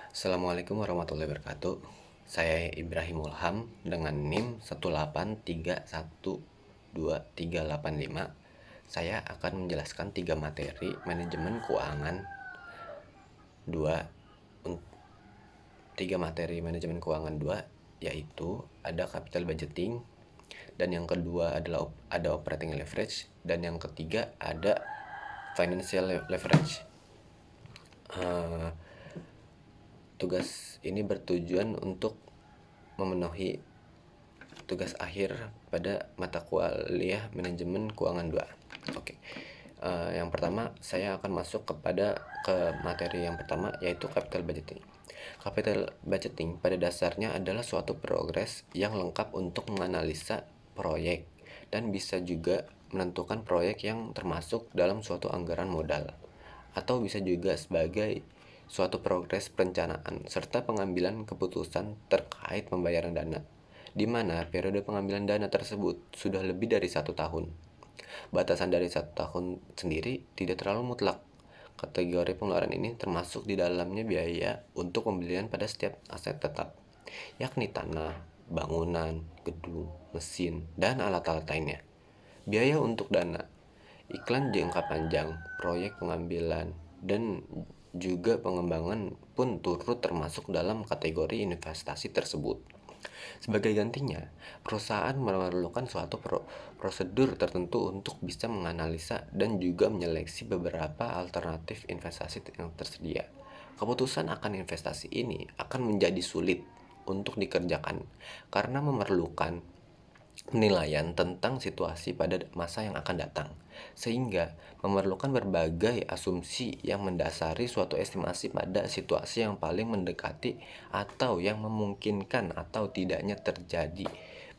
Assalamualaikum warahmatullahi wabarakatuh. Saya Ibrahim Ulham dengan NIM 183123885. Saya akan menjelaskan 3 materi manajemen keuangan 2. 3 materi manajemen keuangan 2 yaitu ada capital budgeting, dan yang kedua adalah ada operating leverage, dan yang ketiga ada financial leverage. Tugas ini bertujuan untuk memenuhi tugas akhir pada mata kuliah manajemen keuangan 2. Oke. Yang pertama saya akan masuk ke materi yang pertama, yaitu capital budgeting. Capital budgeting pada dasarnya adalah suatu progres yang lengkap untuk menganalisa proyek dan bisa juga menentukan proyek yang termasuk dalam suatu anggaran modal, atau bisa juga sebagai suatu progres perencanaan serta pengambilan keputusan terkait pembayaran dana, di mana periode pengambilan dana tersebut sudah lebih dari 1 tahun. Batasan dari 1 tahun sendiri tidak terlalu mutlak. Kategori pengeluaran ini termasuk di dalamnya biaya untuk pembelian pada setiap aset tetap, yakni tanah, bangunan, gedung, mesin, dan alat-alat lainnya. Biaya untuk dana, iklan jangka panjang, proyek pengambilan, dan juga pengembangan pun turut termasuk dalam kategori investasi tersebut. Sebagai gantinya, perusahaan memerlukan suatu prosedur tertentu untuk bisa menganalisa dan juga menyeleksi beberapa alternatif investasi yang tersedia. Keputusan akan investasi ini akan menjadi sulit untuk dikerjakan karena memerlukan penilaian tentang situasi pada masa yang akan datang, sehingga memerlukan berbagai asumsi yang mendasari suatu estimasi pada situasi yang paling mendekati atau yang memungkinkan atau tidaknya terjadi,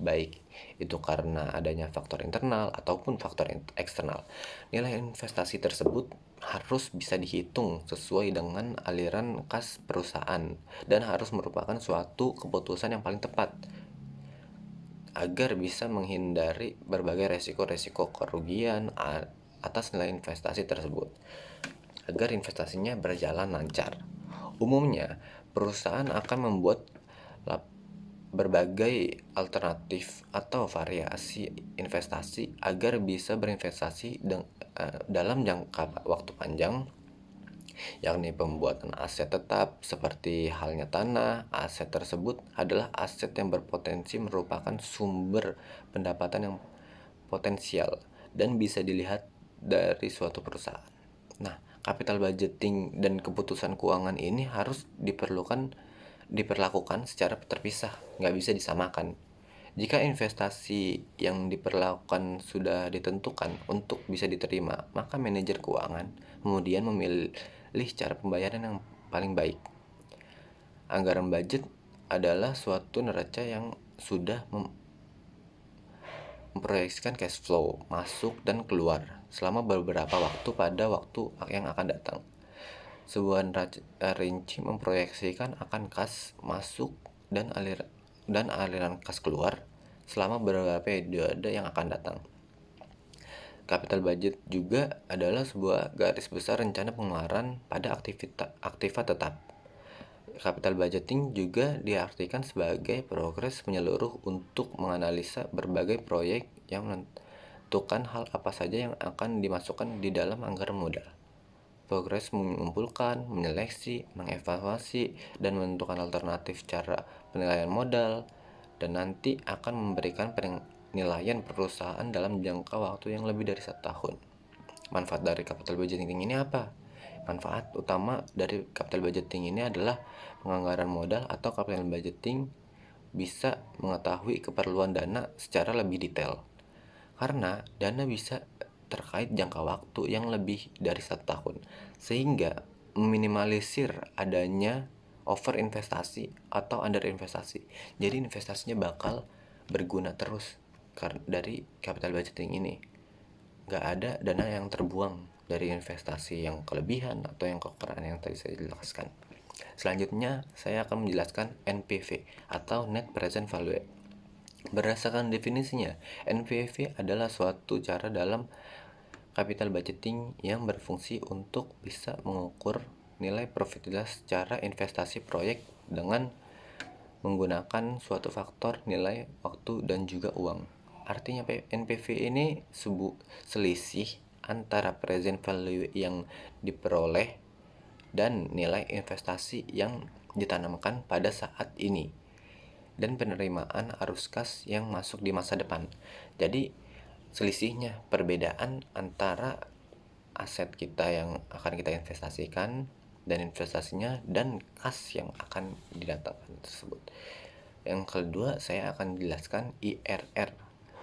baik itu karena adanya faktor internal ataupun faktor eksternal. Nilai investasi tersebut harus bisa dihitung sesuai dengan aliran kas perusahaan dan harus merupakan suatu keputusan yang paling tepat agar bisa menghindari berbagai resiko-resiko kerugian atas nilai investasi tersebut, agar investasinya berjalan lancar. Umumnya, perusahaan akan membuat berbagai alternatif atau variasi investasi agar bisa berinvestasi dalam jangka waktu panjang, yakni pembuatan aset tetap. Seperti halnya tanah, aset tersebut adalah aset yang berpotensi merupakan sumber pendapatan yang potensial dan bisa dilihat dari suatu perusahaan. Nah, capital budgeting dan keputusan keuangan ini harus diperlakukan secara terpisah, nggak bisa disamakan. Jika investasi yang diperlakukan sudah ditentukan untuk bisa diterima, maka manajer keuangan kemudian memilih cara pembayaran yang paling baik. Anggaran budget adalah suatu neraca yang sudah memproyeksikan cash flow masuk dan keluar selama beberapa waktu pada waktu yang akan datang. Sebuah rinci memproyeksikan akan kas masuk dan aliran kas keluar selama beberapa periode yang akan datang. Capital budget juga adalah sebuah garis besar rencana pengeluaran pada aktiva tetap. Capital budgeting juga diartikan sebagai progres menyeluruh untuk menganalisa berbagai proyek yang menentukan hal apa saja yang akan dimasukkan di dalam anggaran modal. Progres mengumpulkan, menyeleksi, mengevaluasi, dan menentukan alternatif cara penilaian modal, dan nanti akan memberikan penilaian perusahaan dalam jangka waktu yang lebih dari 1 tahun. Manfaat dari capital budgeting ini apa? Manfaat utama dari capital budgeting ini adalah penganggaran modal atau capital budgeting bisa mengetahui keperluan dana secara lebih detail, karena dana bisa terkait jangka waktu yang lebih dari 1 tahun, sehingga meminimalisir adanya over investasi atau under investasi. Jadi investasinya bakal berguna terus dari capital budgeting ini. Nggak ada dana yang terbuang dari investasi yang kelebihan atau yang kekurangan yang tadi saya jelaskan. Selanjutnya saya akan menjelaskan NPV atau Net Present Value. Berdasarkan definisinya, NPV adalah suatu cara dalam capital budgeting yang berfungsi untuk bisa mengukur nilai profitabilitas secara investasi proyek dengan menggunakan suatu faktor nilai waktu dan juga uang. Artinya NPV ini selisih antara present value yang diperoleh dan nilai investasi yang ditanamkan pada saat ini dan penerimaan arus kas yang masuk di masa depan. Jadi selisihnya perbedaan antara aset kita yang akan kita investasikan dan investasinya dan kas yang akan didatangkan tersebut. Yang kedua, saya akan jelaskan IRR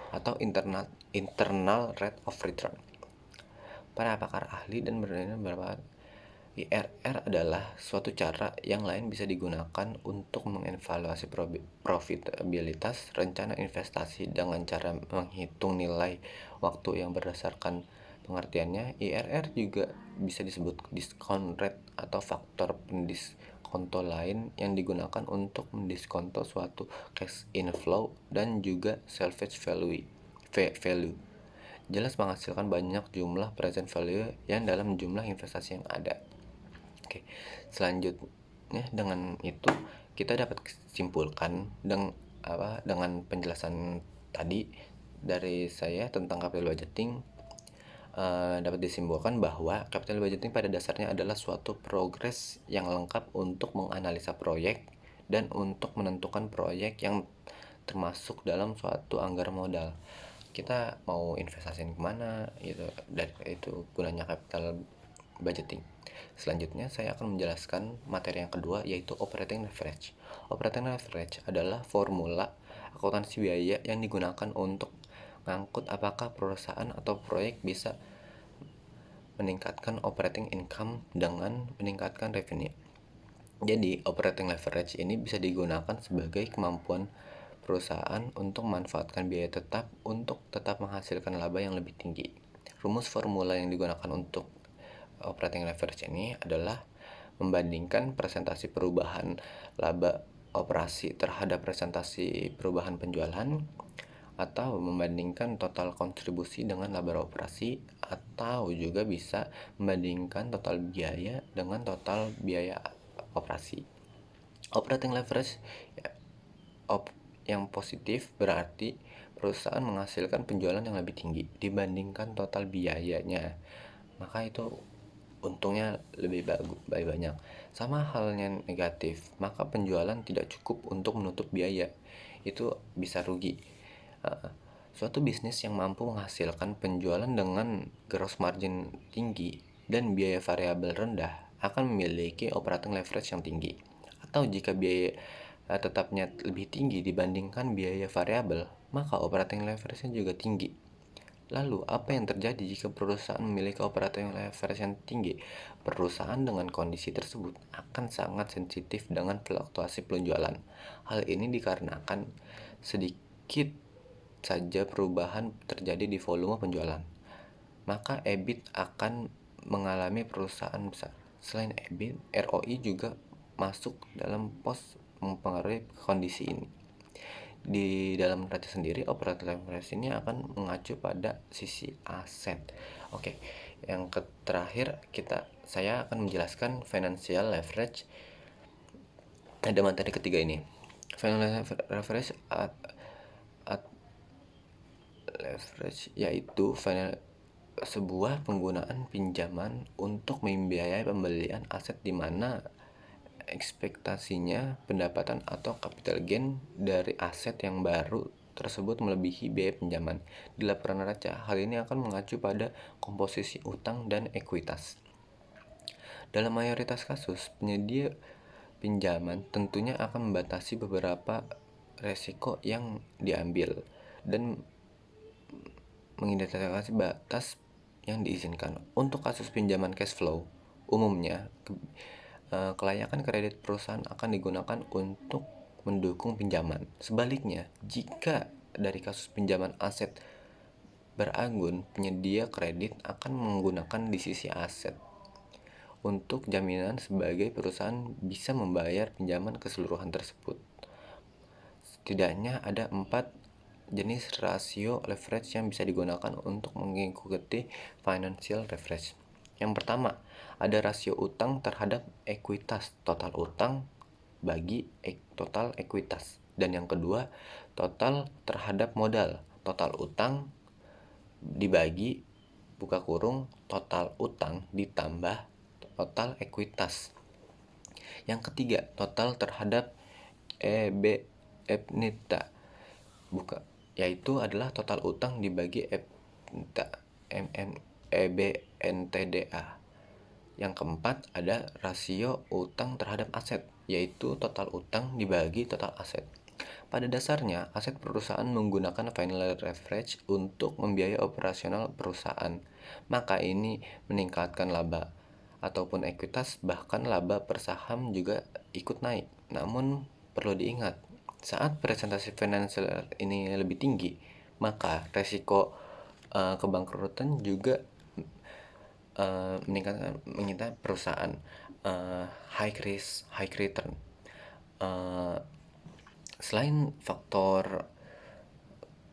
atau internal rate of return. Para pakar ahli dan berpendapat IRR adalah suatu cara yang lain bisa digunakan untuk mengevaluasi profitabilitas rencana investasi dengan cara menghitung nilai waktu yang berdasarkan pengertiannya. IRR juga bisa disebut discount rate atau faktor pendiskonto lain yang digunakan untuk mendiskonto suatu cash inflow dan juga salvage value. Jelas menghasilkan banyak jumlah present value yang dalam jumlah investasi yang ada. Oke, selanjutnya dengan itu kita dapat simpulkan dengan penjelasan tadi dari saya tentang capital budgeting. Dapat disimpulkan bahwa capital budgeting pada dasarnya adalah suatu progres yang lengkap untuk menganalisa proyek dan untuk menentukan proyek yang termasuk dalam suatu anggaran modal. Kita mau investasiin kemana gitu, dari itu gunanya capital budgeting. Selanjutnya saya akan menjelaskan materi yang kedua, yaitu operating leverage. Operating leverage adalah formula akuntansi biaya yang digunakan untuk mengangkut apakah perusahaan atau proyek bisa meningkatkan operating income dengan meningkatkan revenue. Jadi, operating leverage ini bisa digunakan sebagai kemampuan perusahaan untuk memanfaatkan biaya tetap untuk tetap menghasilkan laba yang lebih tinggi. Rumus formula yang digunakan untuk operating leverage ini adalah membandingkan presentasi perubahan laba operasi terhadap presentasi perubahan penjualan, atau membandingkan total kontribusi dengan laba operasi, atau juga bisa membandingkan total biaya dengan total biaya operasi. Operating leverage yang positif berarti perusahaan menghasilkan penjualan yang lebih tinggi dibandingkan total biayanya, maka itu untungnya lebih banyak. Sama halnya negatif, maka penjualan tidak cukup untuk menutup biaya, itu bisa rugi. Suatu bisnis yang mampu menghasilkan penjualan dengan gross margin tinggi dan biaya variabel rendah akan memiliki operating leverage yang tinggi. Atau jika biaya tetapnya lebih tinggi dibandingkan biaya variabel, maka operating leverage-nya juga tinggi. Lalu, apa yang terjadi jika perusahaan memiliki operating leverage yang tinggi? Perusahaan dengan kondisi tersebut akan sangat sensitif dengan fluktuasi penjualan. Hal ini dikarenakan sedikit saja perubahan terjadi di volume penjualan, maka EBIT akan mengalami perusahaan besar. Selain EBIT, ROI juga masuk dalam pos mempengaruhi kondisi ini. Di dalam neraca sendiri, operating leverage ini akan mengacu pada sisi aset. Oke, yang terakhir saya akan menjelaskan financial leverage. Ada materi ketiga ini. Financial leverage yaitu sebuah penggunaan pinjaman untuk membiayai pembelian aset di mana ekspektasinya pendapatan atau capital gain dari aset yang baru tersebut melebihi biaya pinjaman. Di laporan neraca, hal ini akan mengacu pada komposisi utang dan ekuitas. Dalam mayoritas kasus, penyedia pinjaman tentunya akan membatasi beberapa resiko yang diambil dan mengidentifikasi batas yang diizinkan. Untuk kasus pinjaman cash flow, umumnya kelayakan kredit perusahaan akan digunakan untuk mendukung pinjaman. Sebaliknya, jika dari kasus pinjaman aset beranggun, penyedia kredit akan menggunakan di sisi aset untuk jaminan sebagai perusahaan bisa membayar pinjaman keseluruhan tersebut. Setidaknya ada 4 jenis rasio leverage yang bisa digunakan untuk mengikuti financial leverage. Yang pertama, ada rasio utang terhadap ekuitas, total utang bagi total ekuitas. Dan yang kedua, total terhadap modal, total utang dibagi buka kurung total utang ditambah total ekuitas. Yang ketiga, total terhadap EBITDA buka, yaitu adalah total utang dibagi EBNTDA. Yang keempat, ada rasio utang terhadap aset, yaitu total utang dibagi total aset. Pada dasarnya, aset perusahaan menggunakan final leverage untuk membiayai operasional perusahaan. Maka ini meningkatkan laba ataupun ekuitas, bahkan laba per saham juga ikut naik. Namun perlu diingat, saat presentasi finansial ini lebih tinggi, maka resiko kebangkrutan juga mengingat perusahaan high risk high return. Selain faktor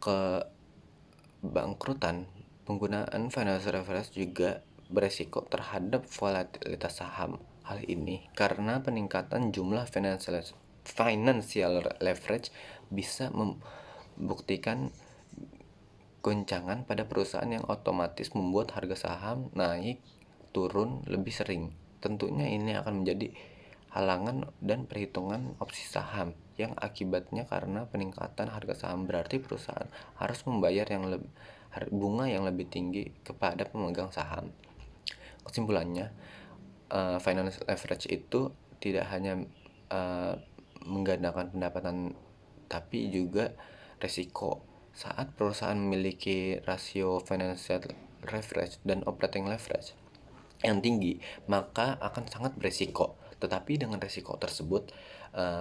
kebangkrutan, penggunaan financial leverage juga beresiko terhadap volatilitas saham. Hal ini karena peningkatan jumlah financial leverage bisa membuktikan goncangan pada perusahaan yang otomatis membuat harga saham naik turun lebih sering. Tentunya ini akan menjadi halangan dan perhitungan opsi saham yang akibatnya karena peningkatan harga saham berarti perusahaan harus membayar bunga yang lebih tinggi kepada pemegang saham. Kesimpulannya, financial leverage itu tidak hanya menggandakan pendapatan tapi juga resiko. Saat perusahaan memiliki rasio financial leverage dan operating leverage yang tinggi, maka akan sangat beresiko. Tetapi dengan resiko tersebut,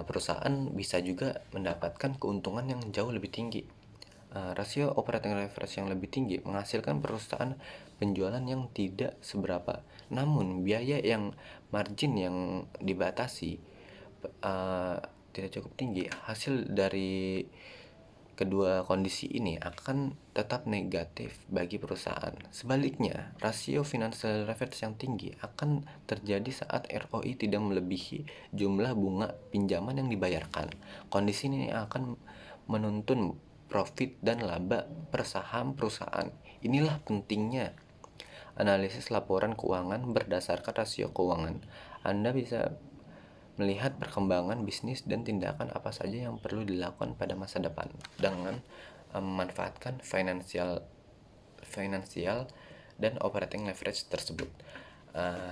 perusahaan bisa juga mendapatkan keuntungan yang jauh lebih tinggi. Rasio operating leverage yang lebih tinggi menghasilkan perusahaan penjualan yang tidak seberapa, namun biaya yang margin yang dibatasi tidak cukup tinggi. Hasil dari kedua kondisi ini akan tetap negatif bagi perusahaan. Sebaliknya, rasio financial leverage yang tinggi akan terjadi saat ROI tidak melebihi jumlah bunga pinjaman yang dibayarkan. Kondisi ini akan menuntun profit dan laba per saham perusahaan. Inilah pentingnya analisis laporan keuangan berdasarkan rasio keuangan. Anda bisa melihat perkembangan bisnis dan tindakan apa saja yang perlu dilakukan pada masa depan dengan memanfaatkan financial dan operating leverage tersebut.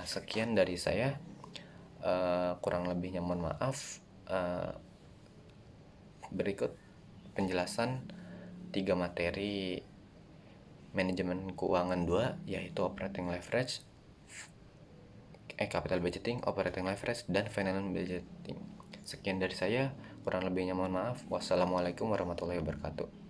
Sekian dari saya, kurang lebihnya mohon maaf. Berikut penjelasan 3 materi manajemen keuangan 2, yaitu operating leverage, capital budgeting, operating leverage, dan financial budgeting. Sekian dari saya, kurang lebihnya mohon maaf. Wassalamualaikum warahmatullahi wabarakatuh.